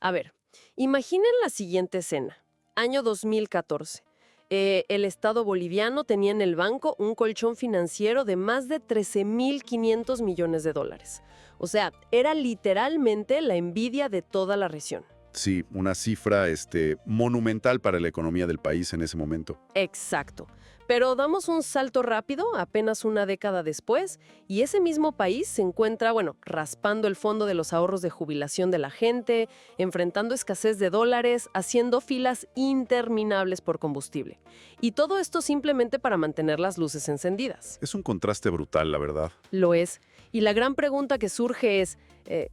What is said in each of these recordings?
A ver, imaginen la siguiente escena. Año 2014. El Estado boliviano tenía en el banco un colchón financiero de más de 13.500 millones de dólares. O sea, era literalmente la envidia de toda la región. Sí, una cifra monumental para la economía del país en ese momento. Exacto. Pero damos un salto rápido, apenas una década después, y ese mismo país se encuentra, raspando el fondo de los ahorros de jubilación de la gente, enfrentando escasez de dólares, haciendo filas interminables por combustible. Y todo esto simplemente para mantener las luces encendidas. Es un contraste brutal, la verdad. Lo es. Y la gran pregunta que surge es,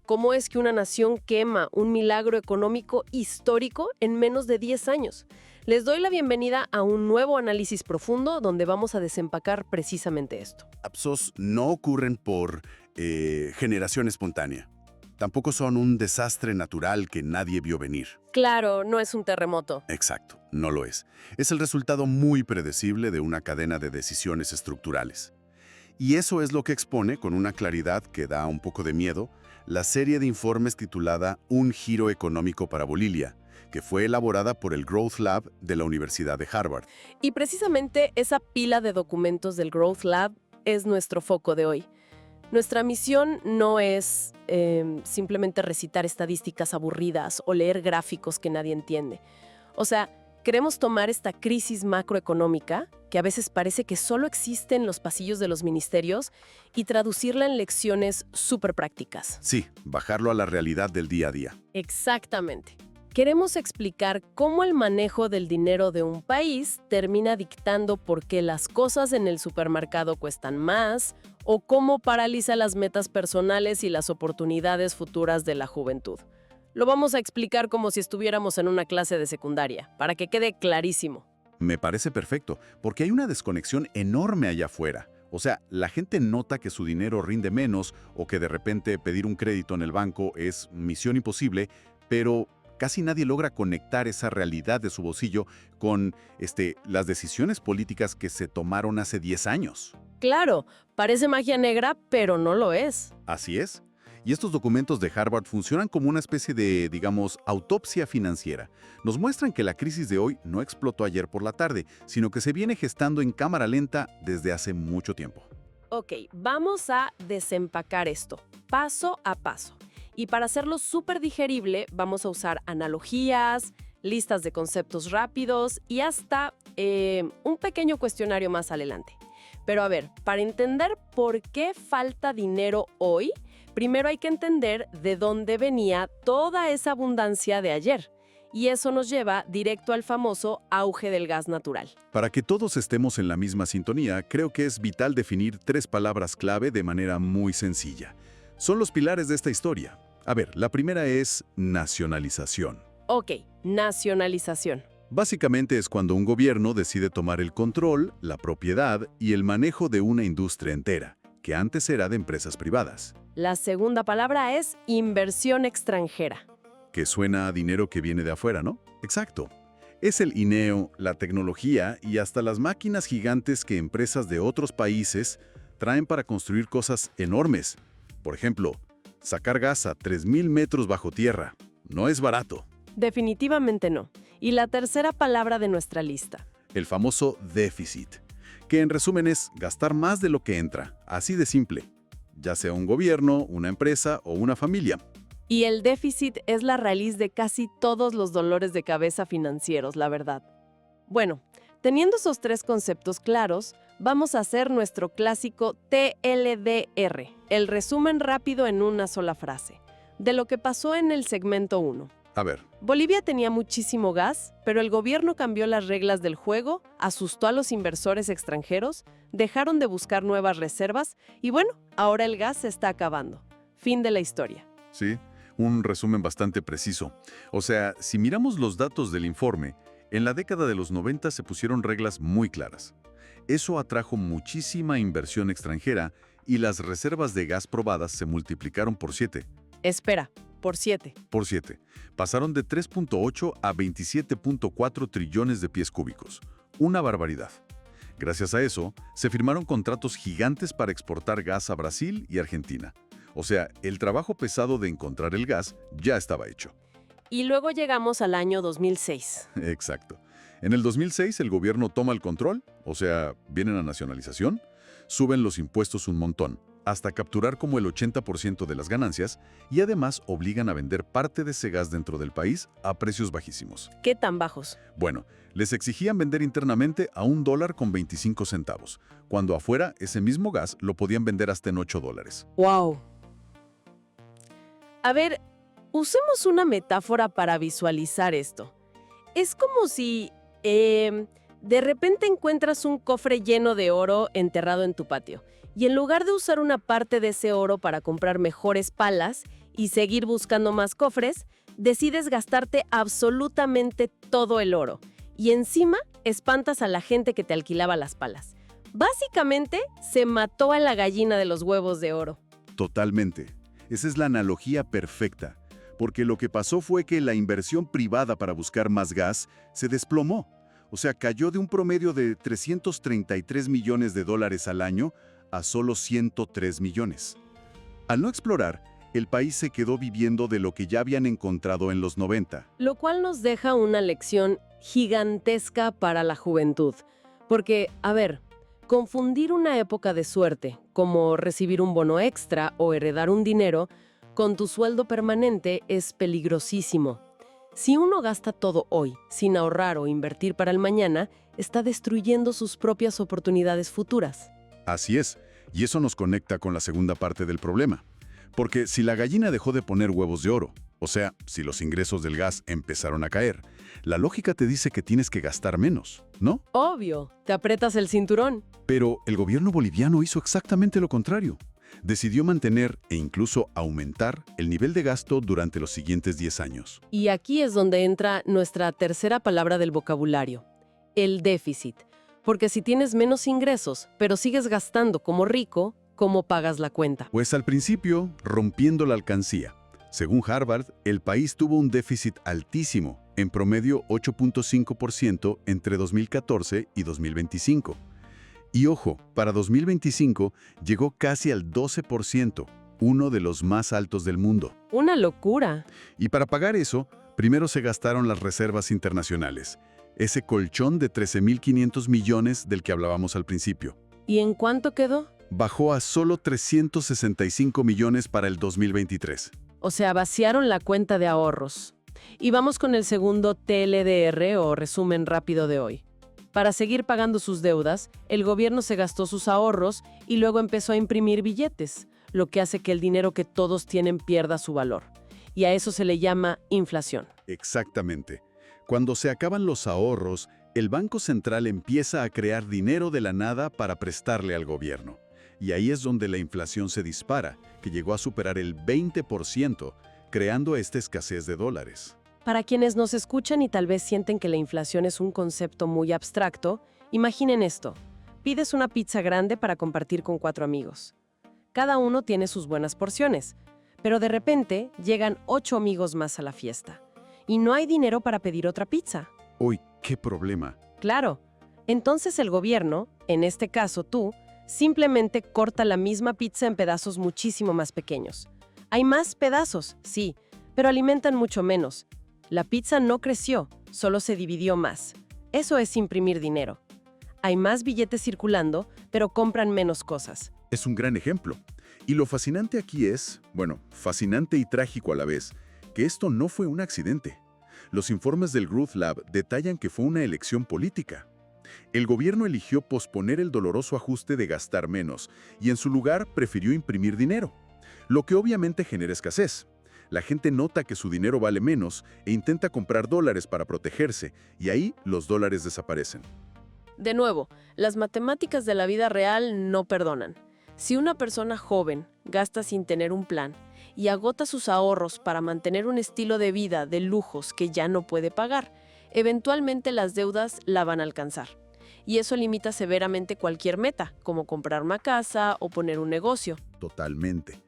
¿cómo es que una nación quema un milagro económico histórico en menos de 10 años? Les doy la bienvenida a un nuevo análisis profundo donde vamos a desempacar precisamente esto. Lapsos no ocurren por generación espontánea. Tampoco son un desastre natural que nadie vio venir. Claro, no es un terremoto. Exacto, no lo es. Es el resultado muy predecible de una cadena de decisiones estructurales. Y eso es lo que expone, con una claridad que da un poco de miedo, la serie de informes titulada Un giro económico para Bolivia, que fue elaborada por el Growth Lab de la Universidad de Harvard. Y precisamente esa pila de documentos del Growth Lab es nuestro foco de hoy. Nuestra misión no es simplemente recitar estadísticas aburridas o leer gráficos que nadie entiende. O sea, queremos tomar esta crisis macroeconómica, que a veces parece que solo existe en los pasillos de los ministerios, y traducirla en lecciones súper prácticas. Sí, bajarlo a la realidad del día a día. Exactamente. Queremos explicar cómo el manejo del dinero de un país termina dictando por qué las cosas en el supermercado cuestan más o cómo paraliza las metas personales y las oportunidades futuras de la juventud. Lo vamos a explicar como si estuviéramos en una clase de secundaria, para que quede clarísimo. Me parece perfecto, porque hay una desconexión enorme allá afuera. O sea, la gente nota que su dinero rinde menos o que de repente pedir un crédito en el banco es misión imposible, pero casi nadie logra conectar esa realidad de su bolsillo con las decisiones políticas que se tomaron hace 10 años. Claro, parece magia negra, pero no lo es. Así es. Y estos documentos de Harvard funcionan como una especie de, digamos, autopsia financiera. Nos muestran que la crisis de hoy no explotó ayer por la tarde, sino que se viene gestando en cámara lenta desde hace mucho tiempo. Ok, vamos a desempacar esto, paso a paso. Y para hacerlo súper digerible, vamos a usar analogías, listas de conceptos rápidos y hasta un pequeño cuestionario más adelante. Pero a ver, para entender por qué falta dinero hoy, primero hay que entender de dónde venía toda esa abundancia de ayer. Y eso nos lleva directo al famoso auge del gas natural. Para que todos estemos en la misma sintonía, creo que es vital definir 3 palabras clave de manera muy sencilla. Son los pilares de esta historia. A ver, la primera es nacionalización. Ok, nacionalización. Básicamente es cuando un gobierno decide tomar el control, la propiedad y el manejo de una industria entera, que antes era de empresas privadas. La segunda palabra es inversión extranjera. Que suena a dinero que viene de afuera, ¿no? Exacto. Es el INEO, la tecnología y hasta las máquinas gigantes que empresas de otros países traen para construir cosas enormes. Por ejemplo, sacar gas a 3.000 metros bajo tierra. No es barato. Definitivamente no. Y la tercera palabra de nuestra lista. El famoso déficit, que en resumen es gastar más de lo que entra, así de simple, ya sea un gobierno, una empresa o una familia. Y el déficit es la raíz de casi todos los dolores de cabeza financieros, la verdad. Bueno, teniendo esos 3 conceptos claros, vamos a hacer nuestro clásico TLDR, el resumen rápido en una sola frase, de lo que pasó en el segmento 1. A ver. Bolivia tenía muchísimo gas, pero el gobierno cambió las reglas del juego, asustó a los inversores extranjeros, dejaron de buscar nuevas reservas y bueno, ahora el gas se está acabando. Fin de la historia. Sí, un resumen bastante preciso. O sea, si miramos los datos del informe, en la década de los 90 se pusieron reglas muy claras. Eso atrajo muchísima inversión extranjera y las reservas de gas probadas se multiplicaron por 7. Espera, por 7. Por 7. Pasaron de 3.8 a 27.4 trillones de pies cúbicos. Una barbaridad. Gracias a eso, se firmaron contratos gigantes para exportar gas a Brasil y Argentina. O sea, el trabajo pesado de encontrar el gas ya estaba hecho. Y luego llegamos al año 2006. Exacto. En el 2006 el gobierno toma el control, o sea, viene la nacionalización, suben los impuestos un montón, hasta capturar como el 80% de las ganancias y además obligan a vender parte de ese gas dentro del país a precios bajísimos. ¿Qué tan bajos? Bueno, les exigían vender internamente a $1.25, cuando afuera ese mismo gas lo podían vender hasta en $8. ¡Wow! A ver, usemos una metáfora para visualizar esto. Es como si de repente encuentras un cofre lleno de oro enterrado en tu patio y en lugar de usar una parte de ese oro para comprar mejores palas y seguir buscando más cofres, decides gastarte absolutamente todo el oro y encima espantas a la gente que te alquilaba las palas. Básicamente, se mató a la gallina de los huevos de oro. Totalmente. Esa es la analogía perfecta, porque lo que pasó fue que la inversión privada para buscar más gas se desplomó. O sea, cayó de un promedio de $333 millones al año a solo 103 millones. Al no explorar, el país se quedó viviendo de lo que ya habían encontrado en los 90. Lo cual nos deja una lección gigantesca para la juventud. Porque, a ver, confundir una época de suerte, como recibir un bono extra o heredar un dinero, con tu sueldo permanente es peligrosísimo. Si uno gasta todo hoy, sin ahorrar o invertir para el mañana, está destruyendo sus propias oportunidades futuras. Así es, y eso nos conecta con la segunda parte del problema. Porque si la gallina dejó de poner huevos de oro, o sea, si los ingresos del gas empezaron a caer, la lógica te dice que tienes que gastar menos, ¿no? Obvio, te aprietas el cinturón. Pero el gobierno boliviano hizo exactamente lo contrario. Decidió mantener e incluso aumentar el nivel de gasto durante los siguientes 10 años. Y aquí es donde entra nuestra tercera palabra del vocabulario, el déficit. Porque si tienes menos ingresos, pero sigues gastando como rico, ¿cómo pagas la cuenta? Pues al principio, rompiendo la alcancía. Según Harvard, el país tuvo un déficit altísimo, en promedio 8.5% entre 2014 y 2025. Y ojo, para 2025 llegó casi al 12%, uno de los más altos del mundo. ¡Una locura! Y para pagar eso, primero se gastaron las reservas internacionales, ese colchón de 13.500 millones del que hablábamos al principio. ¿Y en cuánto quedó? Bajó a solo 365 millones para el 2023. O sea, vaciaron la cuenta de ahorros. Y vamos con el segundo TLDR o resumen rápido de hoy. Para seguir pagando sus deudas, el gobierno se gastó sus ahorros y luego empezó a imprimir billetes, lo que hace que el dinero que todos tienen pierda su valor. Y a eso se le llama inflación. Exactamente. Cuando se acaban los ahorros, el Banco Central empieza a crear dinero de la nada para prestarle al gobierno. Y ahí es donde la inflación se dispara, que llegó a superar el 20%, creando esta escasez de dólares. Para quienes nos escuchan y tal vez sienten que la inflación es un concepto muy abstracto, imaginen esto. Pides una pizza grande para compartir con 4 amigos. Cada uno tiene sus buenas porciones, pero de repente llegan 8 amigos más a la fiesta. Y no hay dinero para pedir otra pizza. ¡Uy, qué problema! Claro. Entonces el gobierno, en este caso tú, simplemente corta la misma pizza en pedazos muchísimo más pequeños. Hay más pedazos, sí, pero alimentan mucho menos. La pizza no creció, solo se dividió más. Eso es imprimir dinero. Hay más billetes circulando, pero compran menos cosas. Es un gran ejemplo. Y lo fascinante aquí es, bueno, fascinante y trágico a la vez, que esto no fue un accidente. Los informes del Growth Lab detallan que fue una elección política. El gobierno eligió posponer el doloroso ajuste de gastar menos y en su lugar prefirió imprimir dinero, lo que obviamente genera escasez. La gente nota que su dinero vale menos e intenta comprar dólares para protegerse, y ahí los dólares desaparecen. De nuevo, las matemáticas de la vida real no perdonan. Si una persona joven gasta sin tener un plan y agota sus ahorros para mantener un estilo de vida de lujos que ya no puede pagar, eventualmente las deudas la van a alcanzar. Y eso limita severamente cualquier meta, como comprar una casa o poner un negocio. Totalmente.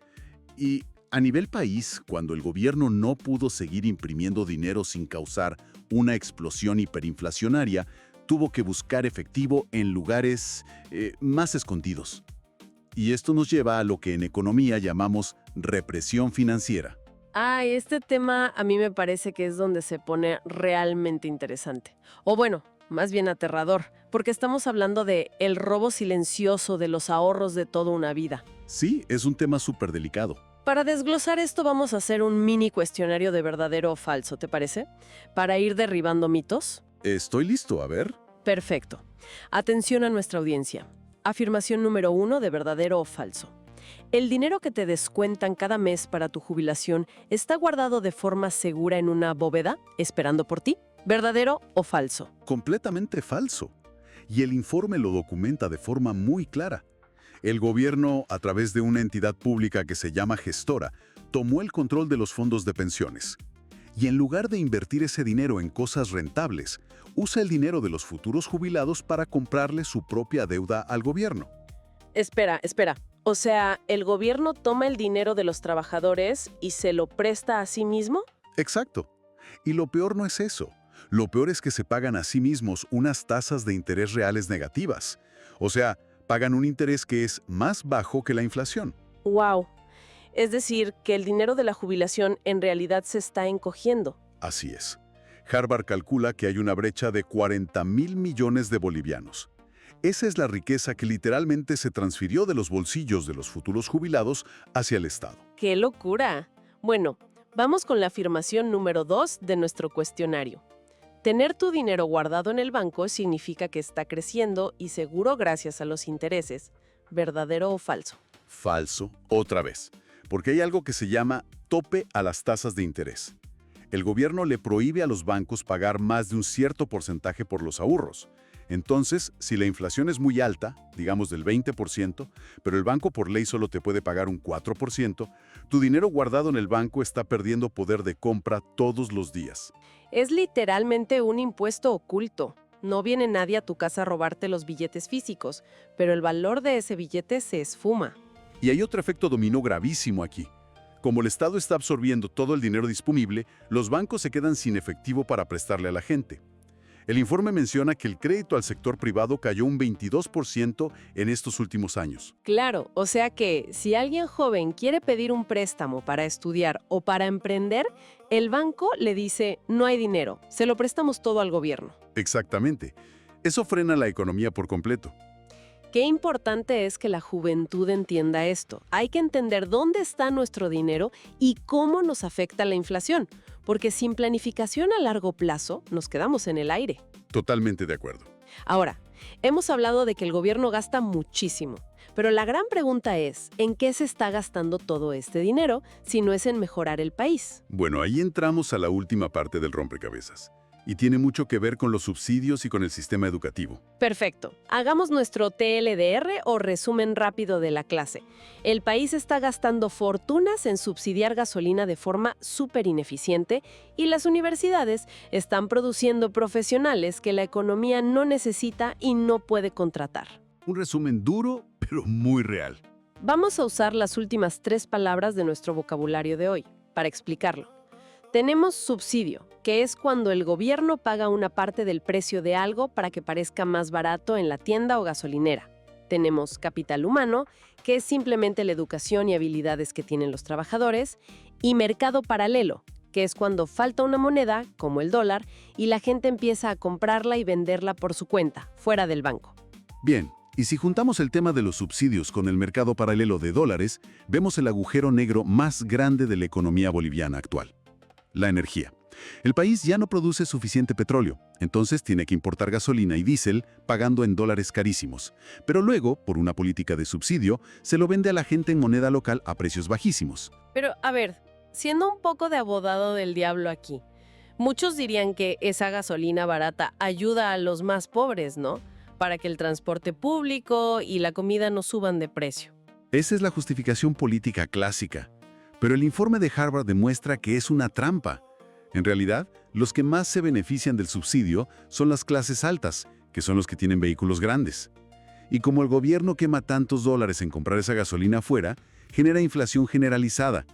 Y a nivel país, cuando el gobierno no pudo seguir imprimiendo dinero sin causar una explosión hiperinflacionaria, tuvo que buscar efectivo en lugares más escondidos. Y esto nos lleva a lo que en economía llamamos represión financiera. Ay, este tema a mí me parece que es donde se pone realmente interesante. O bueno, más bien aterrador, porque estamos hablando de el robo silencioso de los ahorros de toda una vida. Sí, es un tema súper delicado. Para desglosar esto vamos a hacer un mini cuestionario de verdadero o falso, ¿te parece? Para ir derribando mitos. Estoy listo, a ver. Perfecto. Atención a nuestra audiencia. Afirmación número 1 de verdadero o falso. ¿El dinero que te descuentan cada mes para tu jubilación está guardado de forma segura en una bóveda, esperando por ti? ¿Verdadero o falso? Completamente falso. Y el informe lo documenta de forma muy clara. El gobierno, a través de una entidad pública que se llama gestora, tomó el control de los fondos de pensiones. Y en lugar de invertir ese dinero en cosas rentables, usa el dinero de los futuros jubilados para comprarle su propia deuda al gobierno. Espera. O sea, ¿el gobierno toma el dinero de los trabajadores y se lo presta a sí mismo? Exacto. Y lo peor no es eso. Lo peor es que se pagan a sí mismos unas tasas de interés reales negativas. O sea, pagan un interés que es más bajo que la inflación. ¡Wow! Es decir, que el dinero de la jubilación en realidad se está encogiendo. Así es. Harvard calcula que hay una brecha de 40.000 millones de bolivianos. Esa es la riqueza que literalmente se transfirió de los bolsillos de los futuros jubilados hacia el Estado. ¡Qué locura! Bueno, vamos con la afirmación número 2 de nuestro cuestionario. Tener tu dinero guardado en el banco significa que está creciendo y seguro gracias a los intereses. ¿Verdadero o falso? Falso, otra vez. Porque hay algo que se llama tope a las tasas de interés. El gobierno le prohíbe a los bancos pagar más de un cierto porcentaje por los ahorros. Entonces, si la inflación es muy alta, digamos del 20%, pero el banco por ley solo te puede pagar un 4%, tu dinero guardado en el banco está perdiendo poder de compra todos los días. Es literalmente un impuesto oculto. No viene nadie a tu casa a robarte los billetes físicos, pero el valor de ese billete se esfuma. Y hay otro efecto dominó gravísimo aquí. Como el Estado está absorbiendo todo el dinero disponible, los bancos se quedan sin efectivo para prestarle a la gente. El informe menciona que el crédito al sector privado cayó un 22% en estos últimos años. Claro, o sea que si alguien joven quiere pedir un préstamo para estudiar o para emprender, el banco le dice, no hay dinero, se lo prestamos todo al gobierno. Exactamente. Eso frena la economía por completo. Qué importante es que la juventud entienda esto. Hay que entender dónde está nuestro dinero y cómo nos afecta la inflación, porque sin planificación a largo plazo nos quedamos en el aire. Totalmente de acuerdo. Ahora, hemos hablado de que el gobierno gasta muchísimo, pero la gran pregunta es, ¿en qué se está gastando todo este dinero si no es en mejorar el país? Bueno, ahí entramos a la última parte del rompecabezas. Y tiene mucho que ver con los subsidios y con el sistema educativo. Perfecto. Hagamos nuestro TLDR o resumen rápido de la clase. El país está gastando fortunas en subsidiar gasolina de forma súper ineficiente y las universidades están produciendo profesionales que la economía no necesita y no puede contratar. Un resumen duro, pero muy real. Vamos a usar las últimas 3 palabras de nuestro vocabulario de hoy para explicarlo. Tenemos subsidio, que es cuando el gobierno paga una parte del precio de algo para que parezca más barato en la tienda o gasolinera. Tenemos capital humano, que es simplemente la educación y habilidades que tienen los trabajadores. Y mercado paralelo, que es cuando falta una moneda, como el dólar, y la gente empieza a comprarla y venderla por su cuenta, fuera del banco. Bien, y si juntamos el tema de los subsidios con el mercado paralelo de dólares, vemos el agujero negro más grande de la economía boliviana actual. La energía. El país ya no produce suficiente petróleo, entonces tiene que importar gasolina y diésel pagando en dólares carísimos. Pero luego, por una política de subsidio, se lo vende a la gente en moneda local a precios bajísimos. Pero, a ver, siendo un poco de abogado del diablo aquí, muchos dirían que esa gasolina barata ayuda a los más pobres, ¿no? Para que el transporte público y la comida no suban de precio. Esa es la justificación política clásica. Pero el informe de Harvard demuestra que es una trampa. En realidad, los que más se benefician del subsidio son las clases altas, que son los que tienen vehículos grandes. Y como el gobierno quema tantos dólares en comprar esa gasolina afuera, genera inflación generalizada,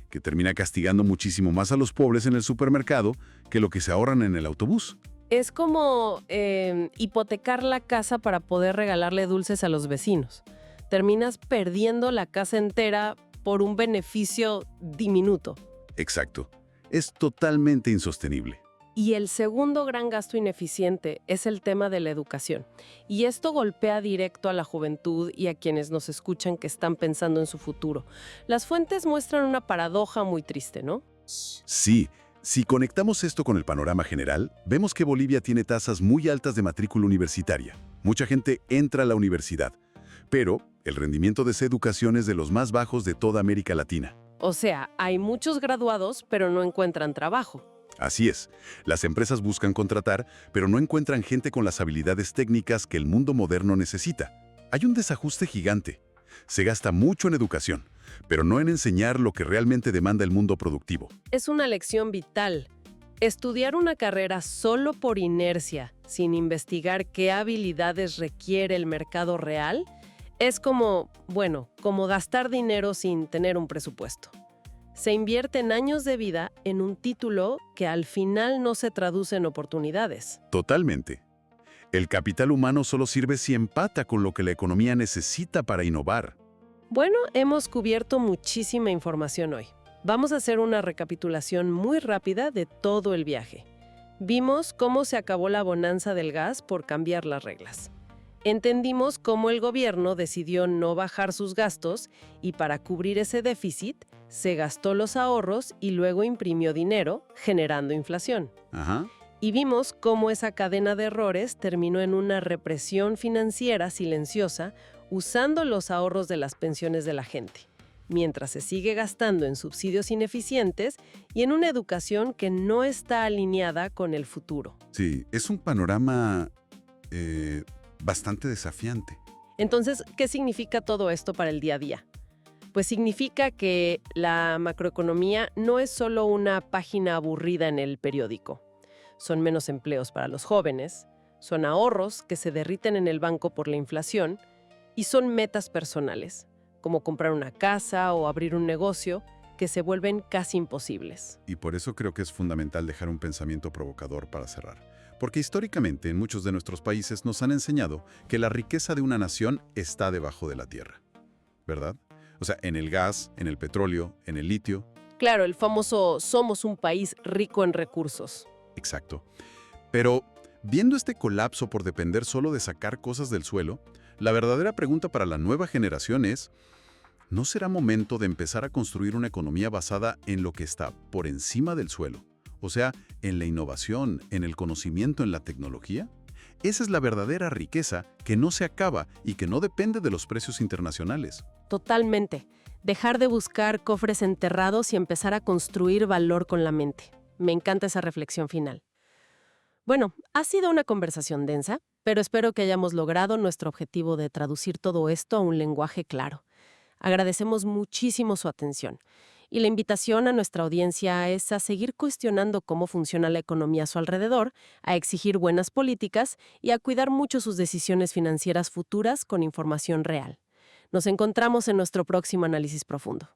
que termina castigando muchísimo más a los pobres en el supermercado que lo que se ahorran en el autobús. Es como hipotecar la casa para poder regalarle dulces a los vecinos. Terminas perdiendo la casa entera por un beneficio diminuto. Exacto. Es totalmente insostenible. Y el segundo gran gasto ineficiente es el tema de la educación. Y esto golpea directo a la juventud y a quienes nos escuchan que están pensando en su futuro. Las fuentes muestran una paradoja muy triste, ¿no? Sí, si conectamos esto con el panorama general, vemos que Bolivia tiene tasas muy altas de matrícula universitaria. Mucha gente entra a la universidad, pero el rendimiento de esa educación es de los más bajos de toda América Latina. O sea, hay muchos graduados, pero no encuentran trabajo. Así es, las empresas buscan contratar, pero no encuentran gente con las habilidades técnicas que el mundo moderno necesita. Hay un desajuste gigante. Se gasta mucho en educación, pero no en enseñar lo que realmente demanda el mundo productivo. Es una lección vital. Estudiar una carrera solo por inercia, sin investigar qué habilidades requiere el mercado real, es como gastar dinero sin tener un presupuesto. Se invierten años de vida en un título que al final no se traduce en oportunidades. Totalmente. El capital humano solo sirve si empata con lo que la economía necesita para innovar. Bueno, hemos cubierto muchísima información hoy. Vamos a hacer una recapitulación muy rápida de todo el viaje. Vimos cómo se acabó la bonanza del gas por cambiar las reglas. Entendimos cómo el gobierno decidió no bajar sus gastos y para cubrir ese déficit, se gastó los ahorros y luego imprimió dinero, generando inflación. Ajá. Y vimos cómo esa cadena de errores terminó en una represión financiera silenciosa usando los ahorros de las pensiones de la gente, mientras se sigue gastando en subsidios ineficientes y en una educación que no está alineada con el futuro. Sí, es un panorama bastante desafiante. Entonces, ¿qué significa todo esto para el día a día? Pues significa que la macroeconomía no es solo una página aburrida en el periódico. Son menos empleos para los jóvenes, son ahorros que se derriten en el banco por la inflación y son metas personales, como comprar una casa o abrir un negocio, que se vuelven casi imposibles. Y por eso creo que es fundamental dejar un pensamiento provocador para cerrar. Porque históricamente en muchos de nuestros países nos han enseñado que la riqueza de una nación está debajo de la tierra, ¿verdad? O sea, en el gas, en el petróleo, en el litio. Claro, el famoso somos un país rico en recursos. Exacto. Pero, viendo este colapso por depender solo de sacar cosas del suelo, la verdadera pregunta para la nueva generación es, ¿no será momento de empezar a construir una economía basada en lo que está por encima del suelo? O sea, en la innovación, en el conocimiento, en la tecnología. Esa es la verdadera riqueza que no se acaba y que no depende de los precios internacionales. Totalmente. Dejar de buscar cofres enterrados y empezar a construir valor con la mente. Me encanta esa reflexión final. Bueno, ha sido una conversación densa, pero espero que hayamos logrado nuestro objetivo de traducir todo esto a un lenguaje claro. Agradecemos muchísimo su atención. Y la invitación a nuestra audiencia es a seguir cuestionando cómo funciona la economía a su alrededor, a exigir buenas políticas y a cuidar mucho sus decisiones financieras futuras con información real. Nos encontramos en nuestro próximo análisis profundo.